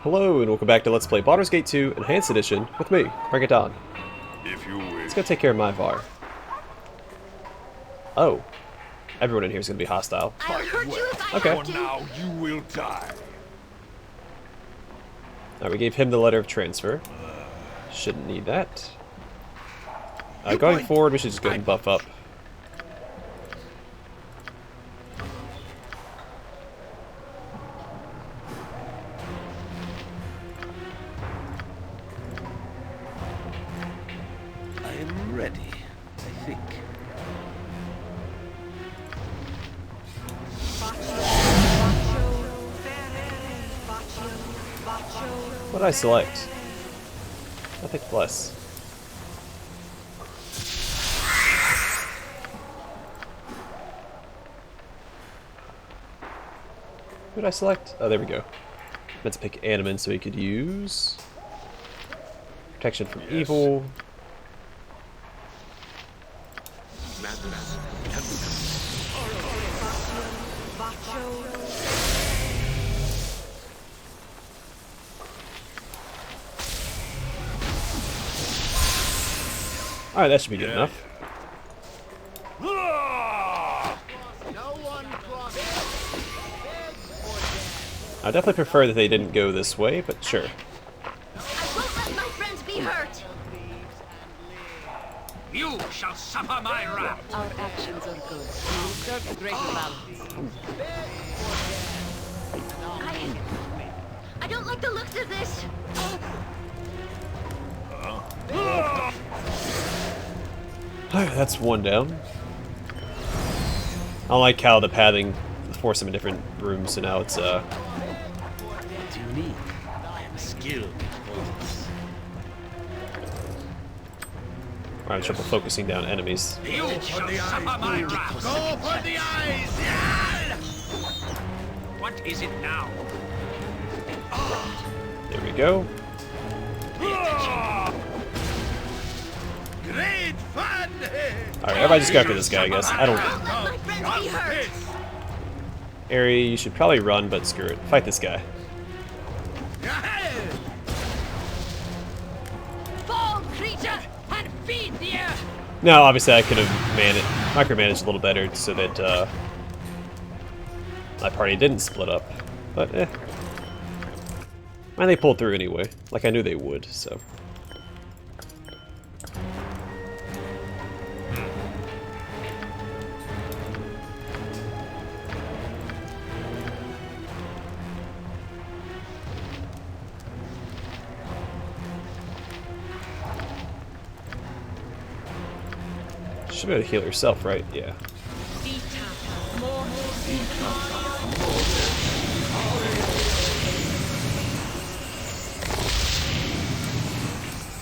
Hello and welcome back to Let's Play Baldur's Gate 2 Enhanced Edition with me, Bring It On. If you wish. Let's go take care of Mae'var. Oh. Everyone in here is going to be hostile. I'll hurt you if I Okay. have For to. now, you will die. Alright, we gave him the letter of transfer. Shouldn't need that. Going forward, we should just go ahead and buff up. I am ready, I think. What did I select? I think bless. Who did I select? Oh, there we go. Meant to pick Animan so he could use protection from evil. Alright, that should be good enough. I definitely prefer that they didn't go this way, but sure. I won't let my friends be hurt. You shall suffer my wrath. Our actions are good. We serve the greater balance. I don't like the looks of this. Alright, that's one down. I don't like how the pathing forced them in different rooms, so now it's What do you need? I am skilled in this. I'm having trouble focusing down enemies. You shall suffer my wrath. Go for the eyes! Yeah! What is it now? There we go. Great fun! Alright, everybody just go after this guy, I guess. I don't... Don't let my friends be hurt. Ari, you should probably run, but screw it. Fight this guy. Fall, creature, and feed the earth. Now, obviously, I could have micromanaged a little better so that my party didn't split up. But, eh. And they pulled through anyway, like I knew they would, so. Should be able to heal herself, right? Yeah.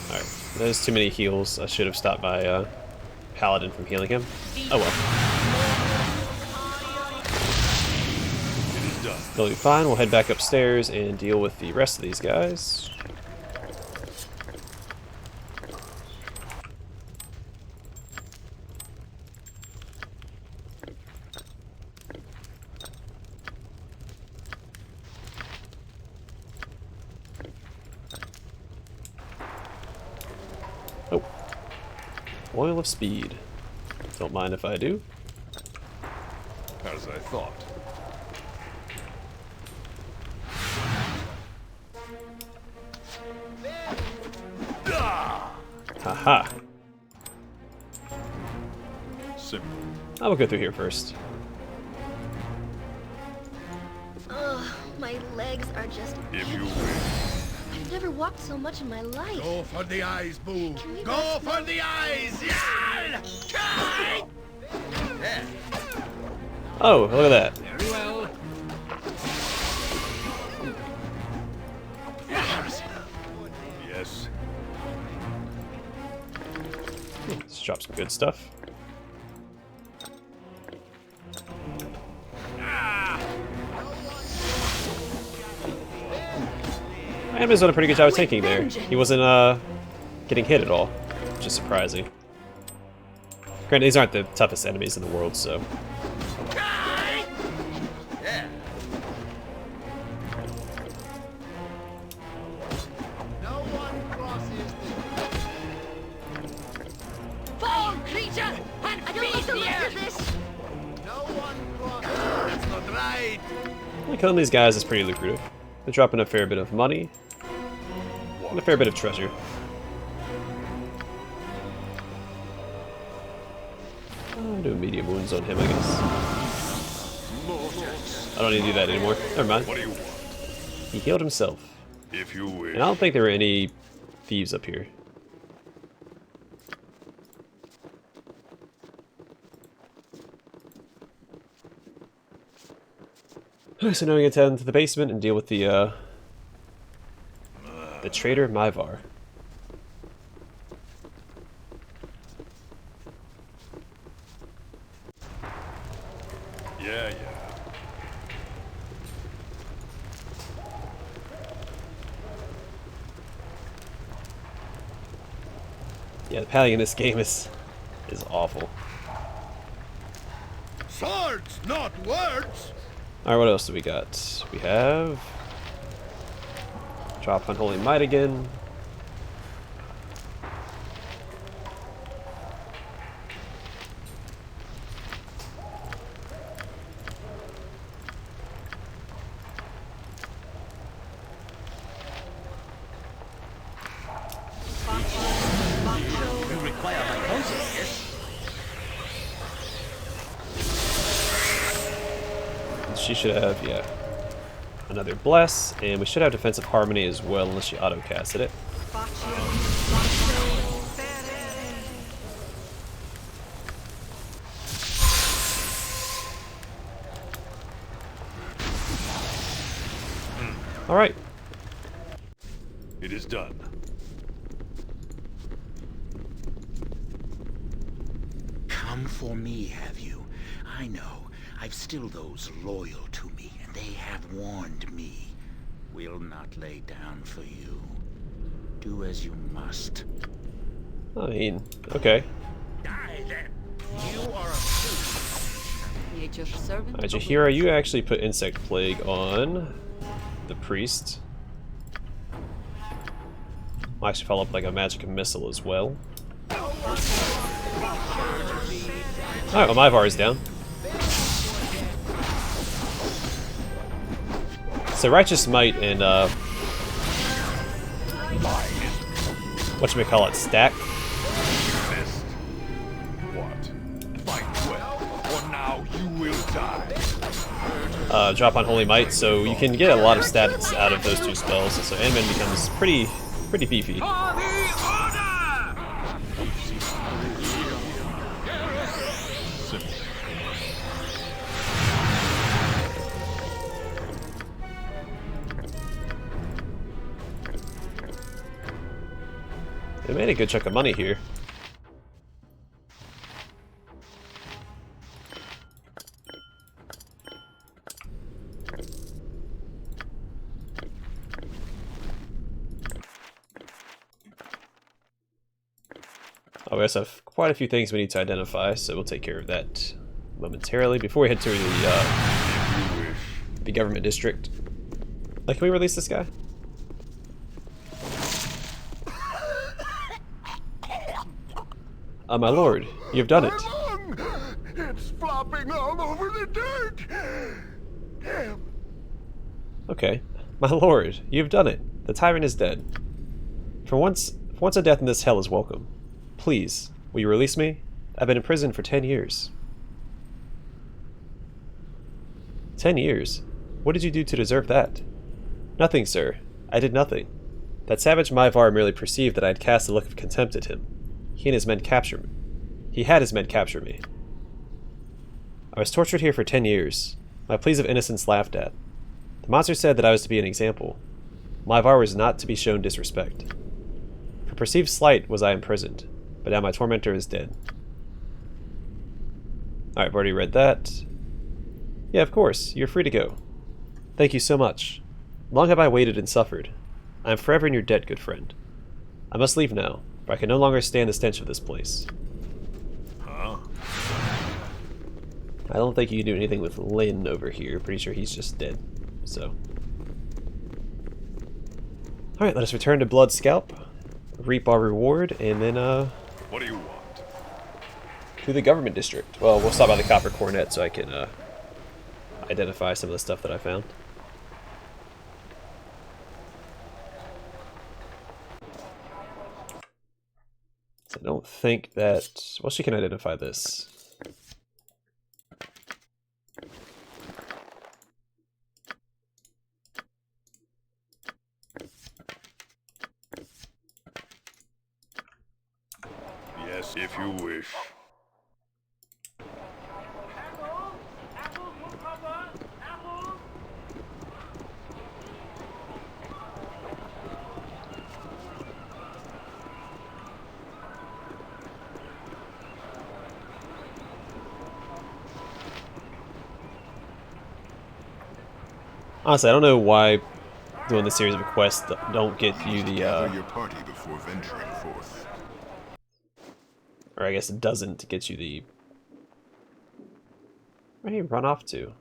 Alright, there's too many heals. I should have stopped my paladin from healing him. Oh well. It is done. They'll be fine. We'll head back upstairs and deal with the rest of these guys. Oh. Oil of speed. Don't mind if I do. As I thought. Haha. Simple. I will go through here first. Ugh, my legs are just. If you wish. I've never walked so much in my life. Go for the eyes, Boo! Can we Go rest for the eyes! Yeah! Yeah. Oh, look at that. Very well. Yes. Let's drop some good stuff. Animan's done a pretty good job of tanking there. He wasn't getting hit at all, which is surprising. Granted, these aren't the toughest enemies in the world, so. Yeah. blade! Killing these guys is pretty lucrative. They're dropping a fair bit of money and a fair bit of treasure. I'll do medium wounds on him, I guess. I don't need to do that anymore. Never mind. What do you want? He healed himself. If you wish. And I don't think there were any thieves up here. So now we get down to the basement and deal with the traitor Mae'var. Yeah. Yeah, the padding in this game is awful. Swords, not words! Alright, what else do we got? We have drop Unholy Might again. You require my counsel, yes? She should have, yeah, another Bless, and we should have Defensive Harmony as well, unless she auto-casted it. Alright. It is done. Come for me, have you? I know. I've still those loyal to me, and they have warned me. Will not lay down for you. Do as you must. I mean, okay. Die then. You are a fool. Create your servant. Alright, Jahira, you actually put Insect Plague on the priest. I'll actually follow up like a magic missile as well. Alright, well, Mae'var is down. So Righteous Might and whatchamacallit, stack. Missed. What? Fight well, or now you will die. Drop on Holy Might, so you can get a lot of stats out of those two spells. So Amn becomes pretty beefy. They made a good chunk of money here. Oh, we also have quite a few things we need to identify, so we'll take care of that momentarily before we head to the government district. Like, can we release this guy? My lord, you've done it. It's flopping all over the dirt. Damn. Okay. My lord, you've done it. The tyrant is dead. For once a death in this hell is welcome. Please, will you release me? I've been in prison for 10 years. 10 years? What did you do to deserve that? Nothing, sir. I did nothing. That savage Mae'var merely perceived that I had cast a look of contempt at him. He and his men captured me. He had his men capture me. I was tortured here for 10 years. My pleas of innocence laughed at. The monster said that I was to be an example. Mae'var was not to be shown disrespect. For perceived slight was I imprisoned, but now my tormentor is dead. Alright, I've already read that. Yeah, of course, you're free to go. Thank you so much. Long have I waited and suffered. I am forever in your debt, good friend. I must leave now, for I can no longer stand the stench of this place. Huh? I don't think you can do anything with Lynn over here. Pretty sure he's just dead. So. Alright, let us return to Blood Scalp, reap our reward, and then, What do you want? to the government district. Well, we'll stop by the Copper Cornet so I can identify some of the stuff that I found. So I don't think that... Well, she can identify this. Yes, if you wish. Honestly, I don't know why doing this series of quests don't get you the, Gather your party before venturing forth. or I guess it doesn't get you the... Where do you run off to?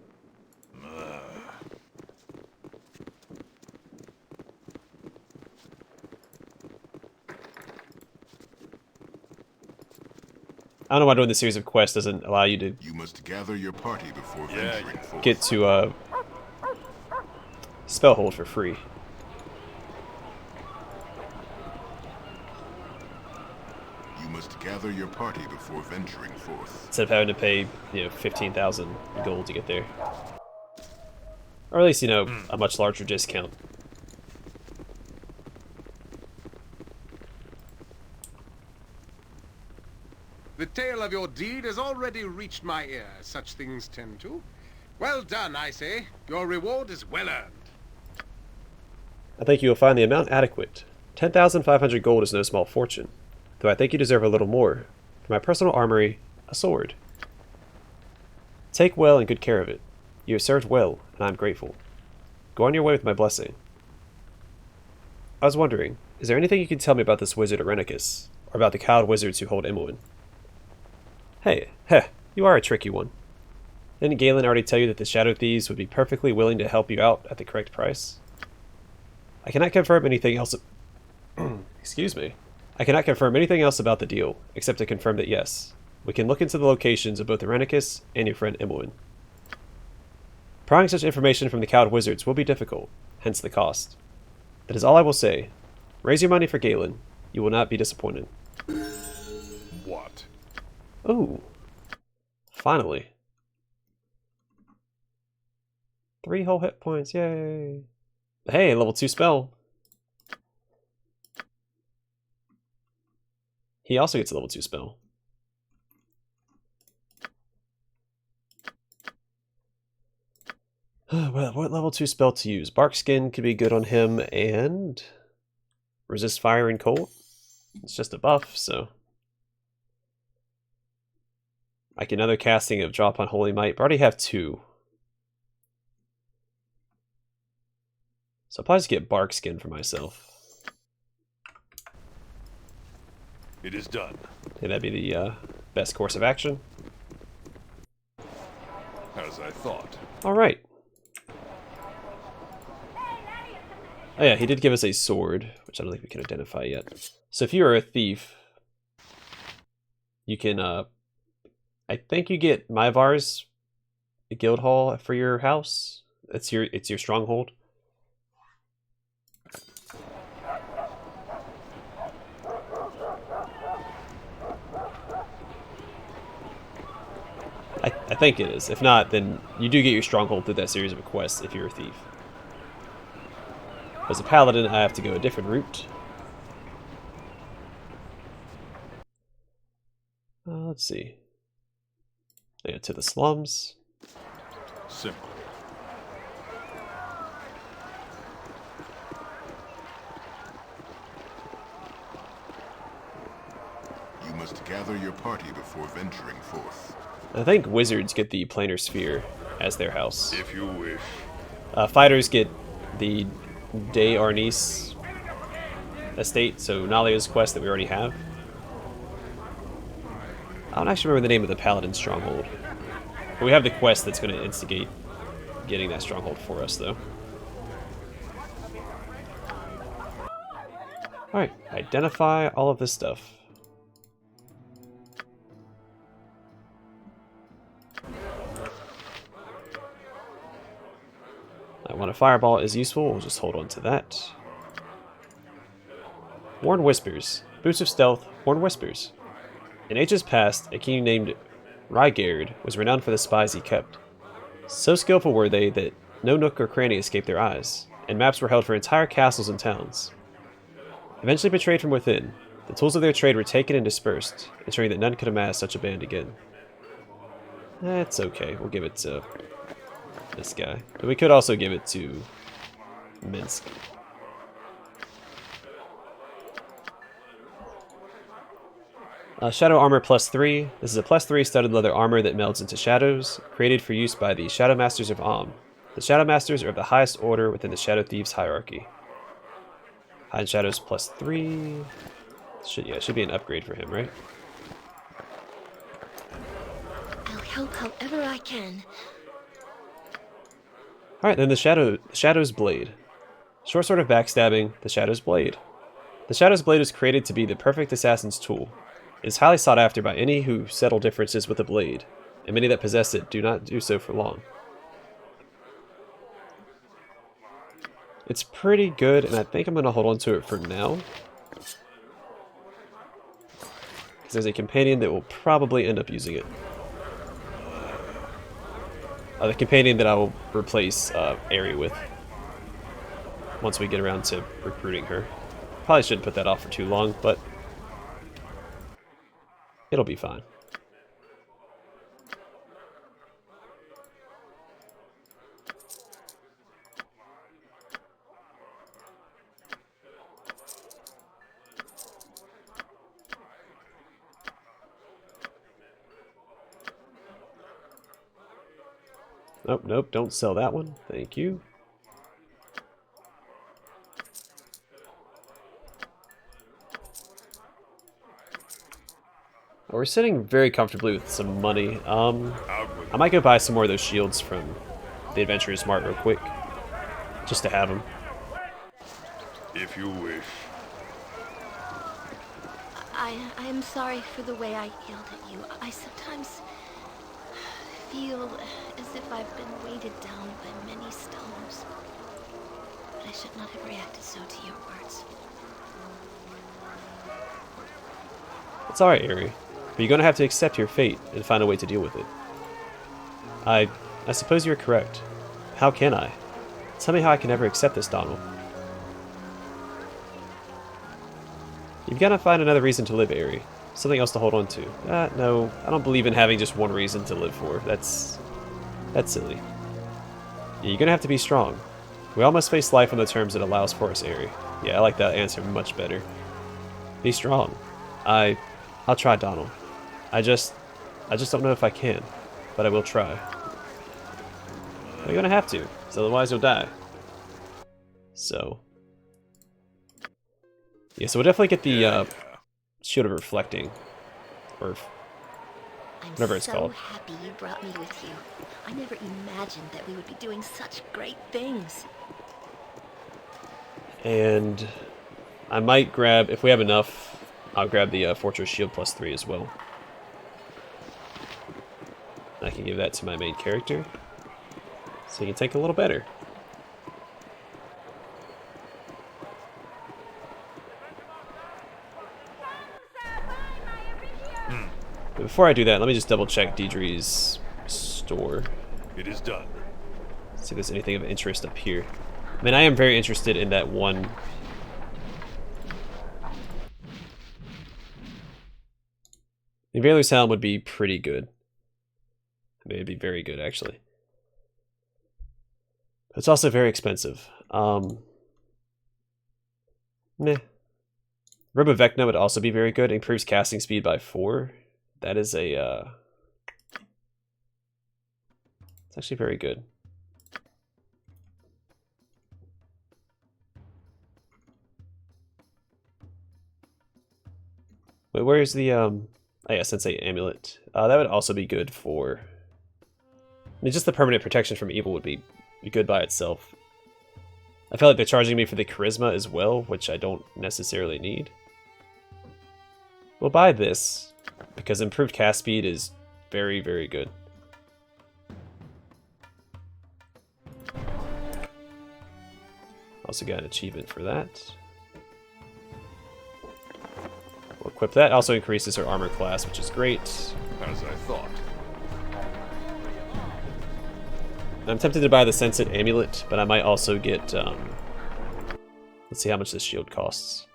I don't know why doing this series of quests doesn't allow you to You must gather your party before venturing forth. get to, Spellhold for free. You must gather your party before venturing forth. Instead of having to pay, 15,000 gold to get there. Or at least, a much larger discount. The tale of your deed has already reached my ear. Such things tend to. Well done, I say. Your reward is well earned. I think you will find the amount adequate. 10,500 gold is no small fortune, though I think you deserve a little more. For my personal armory, a sword. Take well and good care of it. You have served well, and I am grateful. Go on your way with my blessing. I was wondering, is there anything you can tell me about this wizard Irenicus, or about the cowed wizards who hold Imoen? Hey, you are a tricky one. Didn't Galen already tell you that the Shadow Thieves would be perfectly willing to help you out at the correct price? I cannot confirm anything else... Excuse me. I cannot confirm anything else about the deal, except to confirm that yes, we can look into the locations of both Irenicus and your friend Imoen. Prying such information from the cowed wizards will be difficult, hence the cost. That is all I will say. Raise your money for Galen. You will not be disappointed. What? Ooh. Finally. 3 whole hit points, yay! Hey, level 2 spell. He also gets a level 2 spell. Well, what level 2 spell to use? Bark Skin could be good on him, and... Resist fire and cold? It's just a buff, so... Like another casting of Drop on Holy Might, but I already have 2. So I'll probably just get Bark Skin for myself. It is done. And that'd be the best course of action. As I thought. Alright. Oh yeah, he did give us a sword, which I don't think we can identify yet. So if you are a thief, you can, I think you get Mae'var's guildhall for your house. It's your stronghold. I think it is. If not, then you do get your stronghold through that series of quests if you're a thief. As a paladin, I have to go a different route. Let's see. Yeah, to the slums. Simple. You must gather your party before venturing forth. I think wizards get the planar sphere as their house. If you wish. Fighters get the De Arnis estate, so Nalia's quest that we already have. I don't actually remember the name of the paladin stronghold. But we have the quest that's going to instigate getting that stronghold for us, though. Alright, identify all of this stuff. on a fireball is useful. We'll just hold on to that. Warn Whispers. Boots of Stealth, Warn Whispers. In ages past, a king named Rygard was renowned for the spies he kept. So skillful were they that no nook or cranny escaped their eyes, and maps were held for entire castles and towns. Eventually betrayed from within, the tools of their trade were taken and dispersed, ensuring that none could amass such a band again. That's okay, we'll give it to this guy. But we could also give it to Minsk. Shadow Armor +3. This is a +3 studded leather armor that melds into shadows, created for use by the Shadow Masters of Amn. The Shadow Masters are of the highest order within the Shadow Thieves hierarchy. Hide Shadows +3. Should be an upgrade for him, right? I'll help however I can. Alright, then the Shadow's Blade. Short sword of backstabbing, the Shadow's Blade. The Shadow's Blade was created to be the perfect assassin's tool. It is highly sought after by any who settle differences with a blade, and many that possess it do not do so for long. It's pretty good, and I think I'm going to hold on to it for now. Because there's a companion that will probably end up using it. The companion that I will replace Aerie with. Once we get around to recruiting her. Probably shouldn't put that off for too long, but it'll be fine. Oh, nope, don't sell that one. Thank you. We're sitting very comfortably with some money. I might go buy some more of those shields from the Adventurer's Mart real quick. Just to have them. If you wish. I am sorry for the way I yelled at you. I sometimes feel as if I've been weighted down by many stones. But I should not have reacted so to your words. It's alright, Aerie. But you're going to have to accept your fate and find a way to deal with it. I suppose you're correct. How can I? Tell me how I can ever accept this, Donald. You've got to find another reason to live, Aerie. Something else to hold on to. No, I don't believe in having just one reason to live for. That's silly. Yeah, you're going to have to be strong. We all must face life on the terms it allows for us, Aerie. Yeah, I like that answer much better. Be strong. I'll try, Donald. I just don't know if I can, but I will try. You're gonna have to, so otherwise you'll die. So, yeah, so we'll definitely get the Shield of Reflecting, or whatever it's called. I'm so happy you brought me with you. I never imagined that we would be doing such great things. And I might grab, if we have enough, I'll grab the Fortress Shield +3 as well. I can give that to my main character, so he can take a little better. But before I do that, let me just double check Deidre's store. It is done. See if there's anything of interest up here. I mean, I am very interested in that one. The Invader's Helm would be pretty good. I mean, it'd be very good, actually. It's also very expensive. Meh. Robe of Vecna would also be very good. Improves casting speed by 4. That is a, it's actually very good. Wait, where's the, oh yeah, Sensei Amulet. That would also be good for, I mean, just the permanent protection from evil would be good by itself. I feel like they're charging me for the charisma as well, which I don't necessarily need. We'll buy this, because improved cast speed is very, very good. Also got an achievement for that. We'll equip that. Also increases her armor class, which is great. As I thought. I'm tempted to buy the Sensate Amulet, but I might also get... let's see how much this shield costs.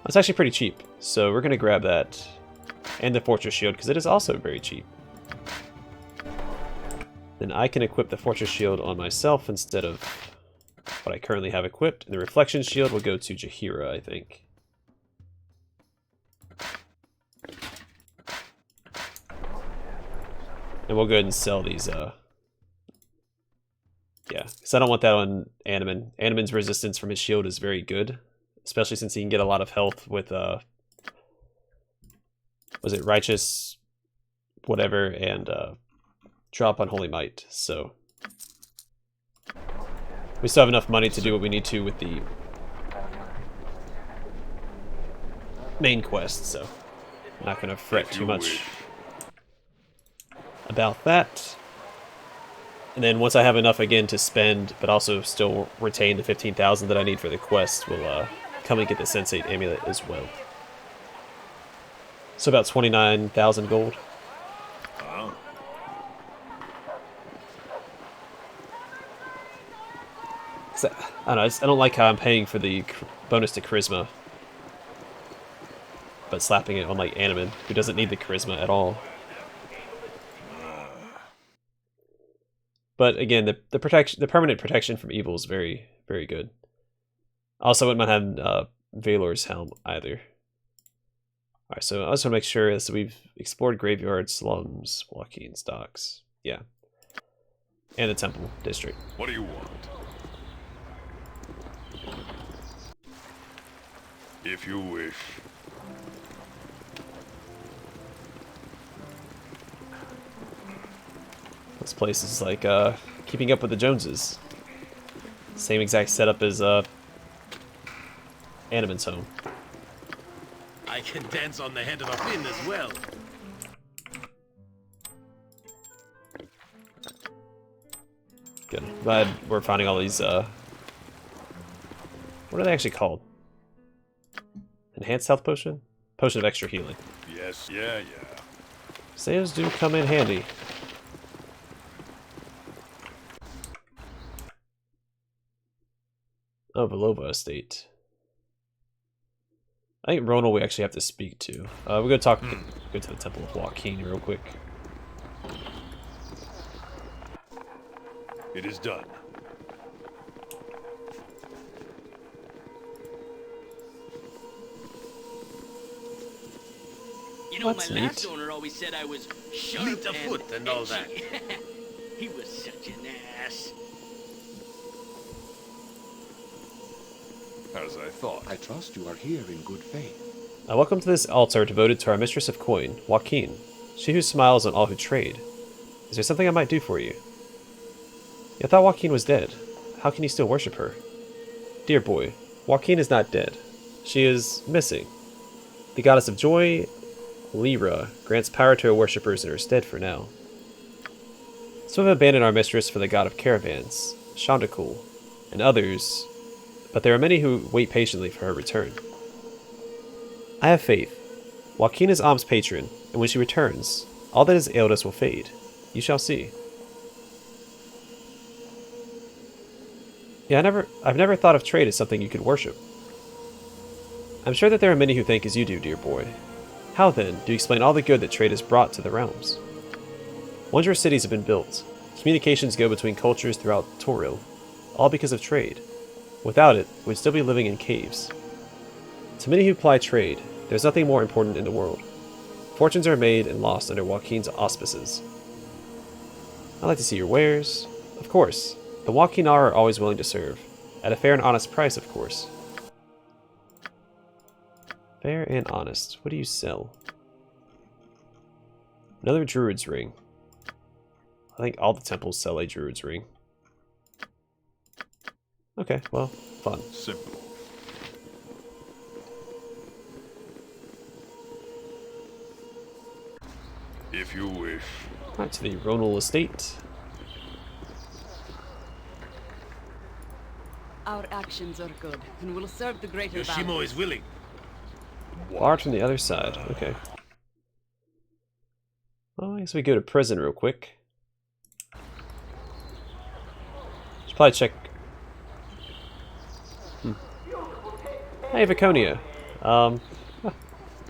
It's actually pretty cheap, so we're going to grab that. And the Fortress Shield, because it is also very cheap. Then I can equip the Fortress Shield on myself instead of what I currently have equipped. And the Reflection Shield will go to Jaheira, I think. And we'll go ahead and sell these, yeah, because I don't want that on Animan. Animan's resistance from his shield is very good, especially since he can get a lot of health with, was it Righteous, whatever, and drop on Holy Might, so we still have enough money to do what we need to with the main quest, so I'm not going to fret too much about that. And then once I have enough again to spend, but also still retain the 15,000 that I need for the quest, we'll come and get the Sensate Amulet as well. So about 29,000 gold. I don't know, I don't like how I'm paying for the bonus to Charisma, but slapping it on like Animan, who doesn't need the Charisma at all. But again, the permanent protection from evil is very, very good. Also, wouldn't mind having Valor's helm either. Alright, so I just want to make sure that we've explored graveyards, slums, Joaquin stocks, yeah, and the temple district. What do you want? If you wish. This place is like keeping up with the Joneses. Same exact setup as Animan's home. I can dance on the head of a pin as well. Good. Glad we're finding all these what are they actually called? Enhanced health potion? Potion of extra healing. Yes, yeah. Those do come in handy. Oh, Belova Estate. I think Ronald we actually have to speak to. We're gonna go to the Temple of Joaquin real quick. It is done. You know, That's my last neat. owner always said I was sharp Fleet of foot and all that. He was such an ass. As I thought. I trust you are here in good faith. Welcome to this altar devoted to our mistress of coin, Joaquin, she who smiles on all who trade. Is there something I might do for you? I thought Joaquin was dead. How can you still worship her? Dear boy, Joaquin is not dead. She is missing. The goddess of joy, Lyra, grants power to her worshippers in her stead for now. Some have abandoned our mistress for the god of caravans, Shandakul, and others, but there are many who wait patiently for her return. I have faith. Joaquin is Am's patron, and when she returns, all that has ailed us will fade. You shall see. Yeah, I've never thought of trade as something you could worship. I'm sure that there are many who think as you do, dear boy. How then do you explain all the good that trade has brought to the realms? Wondrous cities have been built. Communications go between cultures throughout Toril, all because of trade. Without it, we'd still be living in caves. To many who ply trade, there's nothing more important in the world. Fortunes are made and lost under Joaquin's auspices. I'd like to see your wares. Of course, the Joaquinar are always willing to serve. At a fair and honest price, of course. Fair and honest. What do you sell? Another druid's ring. I think all the temples sell a druid's ring. Okay, well, fun. Simple. If you wish. Alright, to the Ronal estate. Our actions are good, and will serve the greater Yoshimo balance. is willing. Barred from the other side. Okay. Well, I guess we go to prison real quick. Should probably check. Hey, Viconia.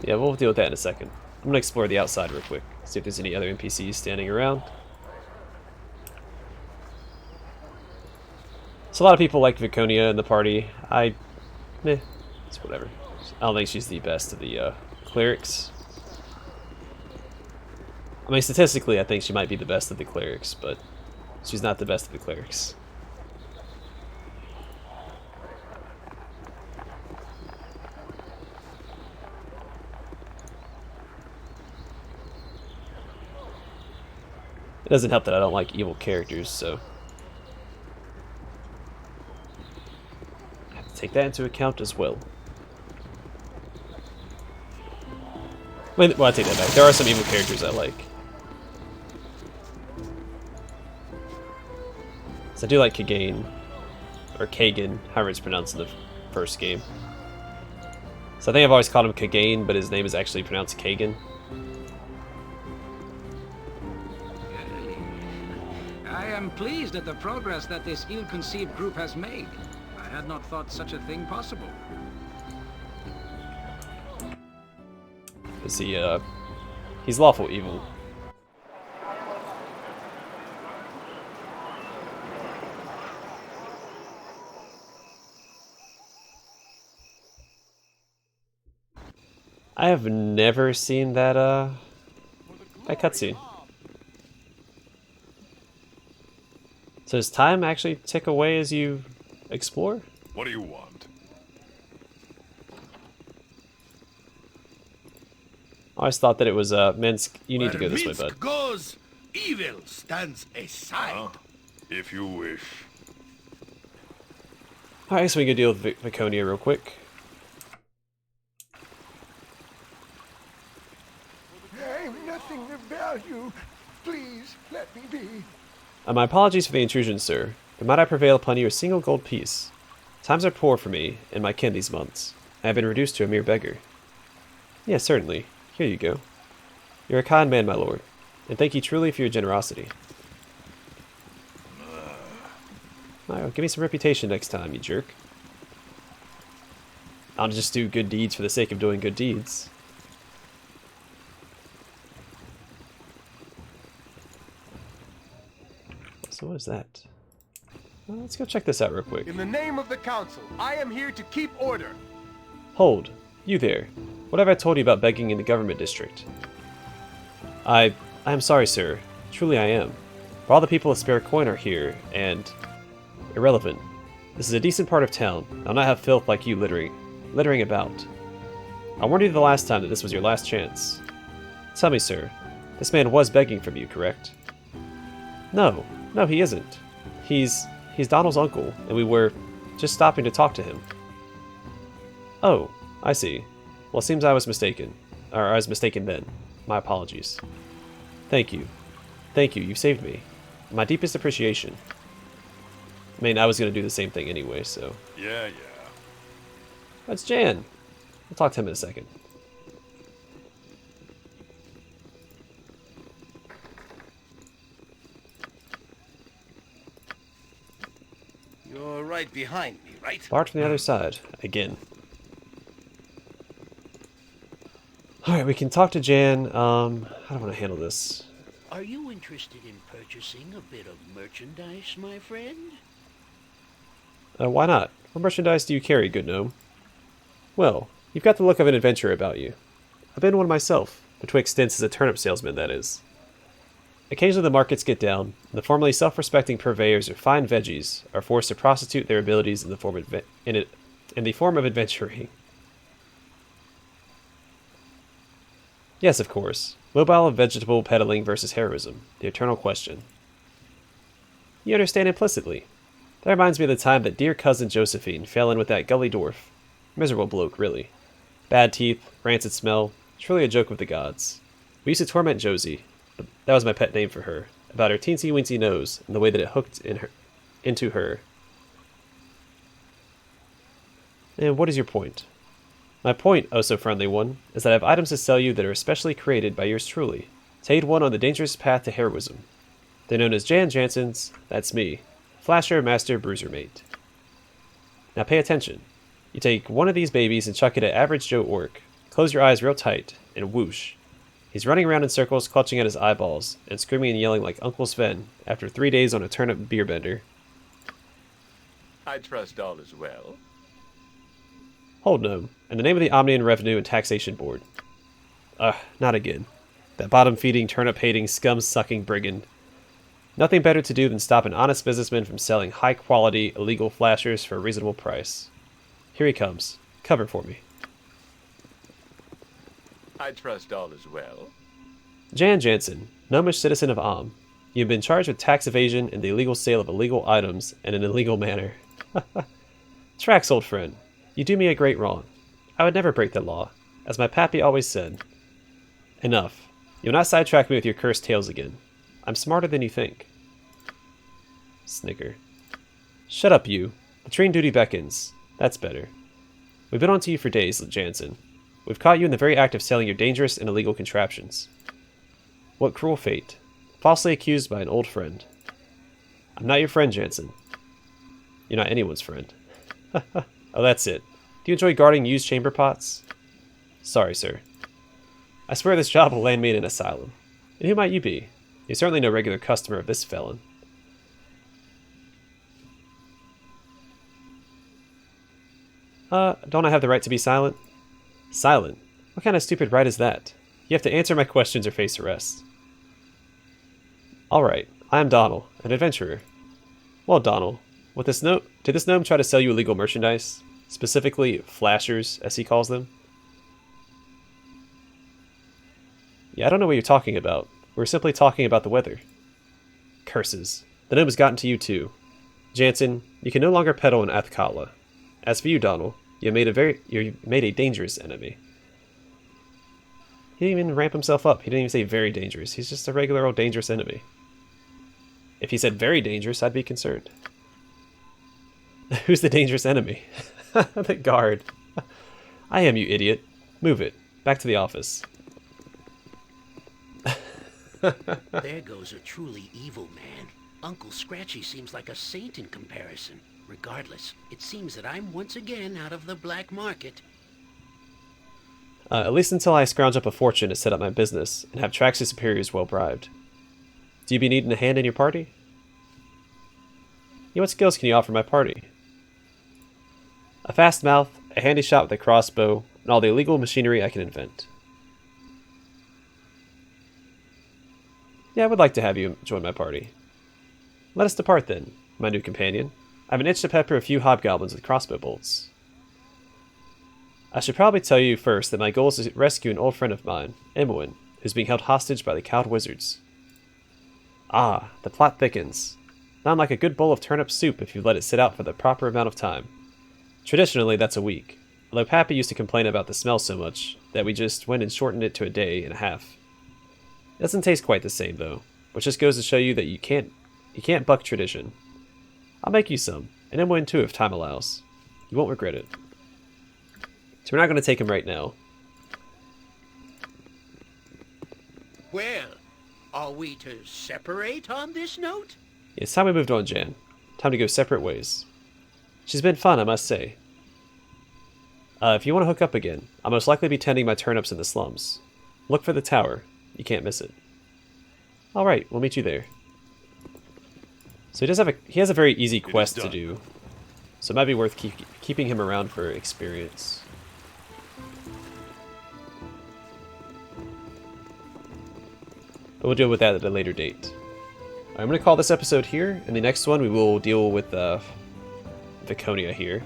Yeah, we'll deal with that in a second. I'm gonna explore the outside real quick. See if there's any other NPCs standing around. So a lot of people like Viconia in the party. It's whatever. I don't think she's the best of the clerics. I mean, statistically, I think she might be the best of the clerics, but she's not the best of the clerics. It doesn't help that I don't like evil characters, so I have to take that into account as well. Well, I take that back. There are some evil characters I like. So I do like Kagane, or Kagan, however it's pronounced in the first game. So I think I've always called him Kagane, but his name is actually pronounced Kagan. I am pleased at the progress that this ill-conceived group has made. I had not thought such a thing possible. Is he's lawful evil. I have never seen that cutscene. So does time actually tick away as you explore? What do you want? I always thought that it was Minsk. You need to go this way, Minsk bud. goes, evil stands aside. If you wish. Alright, so we can deal with Viconia real quick. I'm nothing of value. Please, let me be. My apologies for the intrusion, sir, but might I prevail upon you a single gold piece? Times are poor for me and my kin these months. I have been reduced to a mere beggar. Yes, certainly. Here you go. You're a kind man, my lord, and thank you truly for your generosity. Alright, give me some reputation next time, you jerk. I'll just do good deeds for the sake of doing good deeds. So what is that? Well, let's go check this out real quick. In the name of the council, I am here to keep order. Hold. You there. What have I told you about begging in the government district? I am sorry, sir. Truly I am. For all the people of Spare Coin are here, and... irrelevant. This is a decent part of town. I'll not have filth like you littering about. I warned you the last time that this was your last chance. Tell me, sir. This man was begging from you, correct? No. No, he isn't. He's Donald's uncle, and we were just stopping to talk to him. Oh, I see. Well, it seems I was mistaken. Or I was mistaken then. My apologies. Thank you. Thank you, you saved me. My deepest appreciation. I mean, I was going to do the same thing anyway, so... Yeah. That's Jan. I'll talk to him in a second. You're right behind me, right? Bart from the other side. Again. Alright, we can talk to Jan. How do I want to handle this? Are you interested in purchasing a bit of merchandise, my friend? Why not? What merchandise do you carry, good gnome? Well, you've got the look of an adventurer about you. I've been one myself, betwixt stints as a turnip salesman, that is. Occasionally the markets get down, and the formerly self-respecting purveyors of fine veggies are forced to prostitute their abilities in the form of adventuring. Yes, of course. Mobile and vegetable peddling versus heroism. The eternal question. You understand implicitly. That reminds me of the time that dear cousin Josephine fell in with that gully dwarf. Miserable bloke, really. Bad teeth, rancid smell, truly a joke with the gods. We used to torment Josie, That was my pet name for her. About her teensy-weensy nose and the way that it hooked into her. And what is your point? My point, oh so friendly one, is that I have items to sell you that are especially created by yours truly, to aid one on the dangerous path to heroism. They're known as Jan Jansen's, that's me, Flasher Master Bruiser Mate. Now pay attention. You take one of these babies and chuck it at average Joe Orc, close your eyes real tight, and whoosh. He's running around in circles, clutching at his eyeballs, and screaming and yelling like Uncle Sven after 3 days on a turnip beer bender. I trust all is well. Hold gnome, in the name of the Omnian Revenue and Taxation Board. Not again. That bottom-feeding, turnip-hating, scum-sucking brigand. Nothing better to do than stop an honest businessman from selling high-quality, illegal flashers for a reasonable price. Here he comes. Cover for me. I trust all is well. Jan Jansen, gnomish citizen of Amn. You've been charged with tax evasion and the illegal sale of illegal items in an illegal manner. Trax, old friend. You do me a great wrong. I would never break the law, as my pappy always said. Enough. You'll not sidetrack me with your cursed tales again. I'm smarter than you think. Snicker. Shut up, you. Latrine duty beckons. That's better. We've been on to you for days, Jansen. We've caught you in the very act of selling your dangerous and illegal contraptions. What cruel fate. Falsely accused by an old friend. I'm not your friend, Jansen. You're not anyone's friend. Oh, that's it. Do you enjoy guarding used chamber pots? Sorry, sir. I swear this job will land me in an asylum. And who might you be? You're certainly no regular customer of this felon. Don't I have the right to be silent? Silent? What kind of stupid right is that? You have to answer my questions or face arrest. Alright, I am Donald, an adventurer. Well, Donald, did this gnome try to sell you illegal merchandise? Specifically, flashers, as he calls them? Yeah, I don't know what you're talking about. We're simply talking about the weather. Curses. The gnome has gotten to you too. Jansen, you can no longer peddle in Athkatla. As for you, Donald, you made a dangerous enemy. He didn't even ramp himself up. He didn't even say very dangerous. He's just a regular old dangerous enemy. If he said very dangerous, I'd be concerned. Who's the dangerous enemy? The guard. I am, you idiot. Move it. Back to the office. There goes a truly evil man. Uncle Scratchy seems like a saint in comparison. Regardless, it seems that I'm once again out of the black market. At least until I scrounge up a fortune to set up my business and have Trax's superiors well bribed. Do you be needing a hand in your party? Yeah, what skills can you offer my party? A fast mouth, a handy shot with a crossbow, and all the illegal machinery I can invent. Yeah, I would like to have you join my party. Let us depart then, my new companion. I have an itch to pepper a few hobgoblins with crossbow bolts. I should probably tell you first that my goal is to rescue an old friend of mine, Imoen, who's being held hostage by the cowed wizards. Ah, the plot thickens. Not unlike a good bowl of turnip soup if you let it sit out for the proper amount of time. Traditionally, that's a week, although Pappy used to complain about the smell so much that we just went and shortened it to a day and a half. It doesn't taste quite the same, though, which just goes to show you that you can't buck tradition. I'll make you some, and Imoen too if time allows. You won't regret it. So we're not going to take him right now. Well, are we to separate on this note? It's time we moved on, Jan. Time to go separate ways. She's been fun, I must say. If you want to hook up again, I'll most likely be tending my turnips in the slums. Look for the tower. You can't miss it. Alright, we'll meet you there. So he has a very easy quest to do. So it might be worth keeping him around for experience. But we'll deal with that at a later date. I'm going to call this episode here. In the next one, we will deal with Viconia here.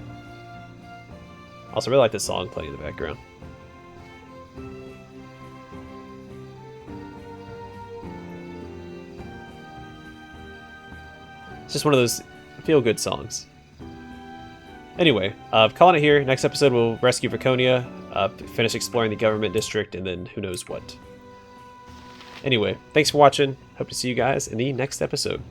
Also, really like this song playing in the background. It's just one of those feel-good songs. Anyway, calling it here. Next episode, we'll rescue Viconia, finish exploring the government district, and then who knows what. Anyway, thanks for watching. Hope to see you guys in the next episode.